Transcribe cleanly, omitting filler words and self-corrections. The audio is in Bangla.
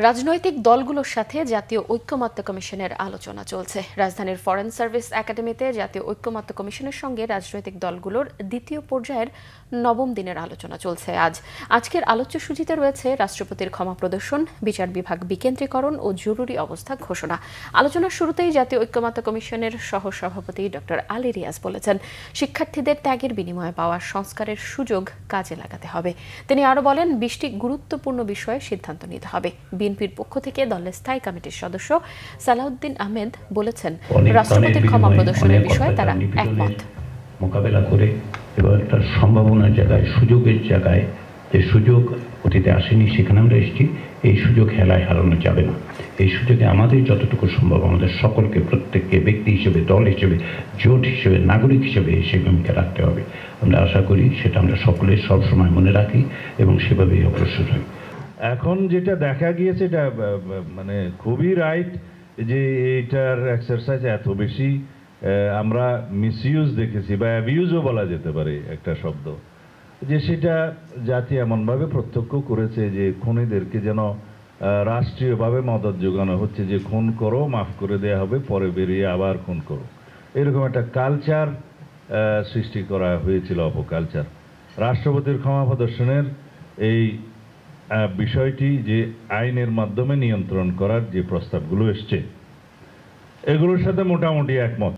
রাজনৈতিক দলগুলোর সাথে জাতীয় ঐক্যমত্য কমিশনের আলোচনা চলছে। রাজধানীর ফরেন সার্ভিস একাডেমিতে জাতীয় ঐক্যমত্য কমিশনের সঙ্গে রাজনৈতিক দলগুলোর দ্বিতীয় পর্যায়ের নবম দিনের আলোচনা চলছে। আজকের আলোচ্যসূচিতে রয়েছে রাষ্ট্রপতির ক্ষমা প্রদর্শন, বিচার বিভাগ বিকেন্দ্রীকরণ ও জরুরি অবস্থা ঘোষণা। আলোচনার শুরুতেই জাতীয় ঐক্যমত্য কমিশনের সহসভাপতি ডক্টর আলী রিয়াজ বলেছেন, শিক্ষার্থীদের ত্যাগের বিনিময়ে পাওয়া সংস্কারের সুযোগ কাজে লাগাতে হবে। তিনি আরও বলেন, 20টি গুরুত্বপূর্ণ বিষয়ে সিদ্ধান্ত নিতে হবে। বিএনপির পক্ষ থেকে দলের স্থায়ী কমিটির সদস্য সালাউদ্দিন আহমেদ বলেছেন, রাষ্ট্রপতির ক্ষমা প্রদর্শনের বিষয়ে তারা একমত। মোকাবেলা করে এবং একটা সম্ভাবনার জায়গায়, সুযোগের জায়গায়, যে সুযোগ অতীতে আসেনি সেখানে আমরা এসেছি, এই সুযোগ হেলায় হারানো যাবে না। এই সুযোগে আমাদের যতটুকু সম্ভব আমাদের সকলকে, প্রত্যেককে ব্যক্তি হিসেবে, দল হিসেবে, জোট হিসেবে, নাগরিক হিসেবে সেই ভূমিকা রাখতে হবে। আমরা আশা করি সেটা আমরা সকলে সবসময় মনে রাখি এবং সেভাবেই অগ্রসর হই। এখন যেটা দেখা গিয়েছে এটা মানে খুবই রাইট যে এইটার এক্সারসাইজ এত বেশি আমরা মিসইউজ দেখেছি বা অ্যাবিউজও বলা যেতে পারে একটা শব্দ, যে সেটা জাতি এমনভাবে প্রত্যক্ষ করেছে যে খুনিদেরকে যেন রাষ্ট্রীয়ভাবে মদত যোগানো হচ্ছে, যে খুন করো, মাফ করে দেওয়া হবে, পরে বেরিয়ে আবার খুন করো, এরকম একটা কালচার সৃষ্টি করা হয়েছিল, অপকালচার। রাষ্ট্রপতির ক্ষমা প্রদর্শনের এই বিষয়টি যে আইনের মাধ্যমে নিয়ন্ত্রণ করার যে প্রস্তাবগুলো এসছে, এগুলোর সাথে মোটামুটি একমত।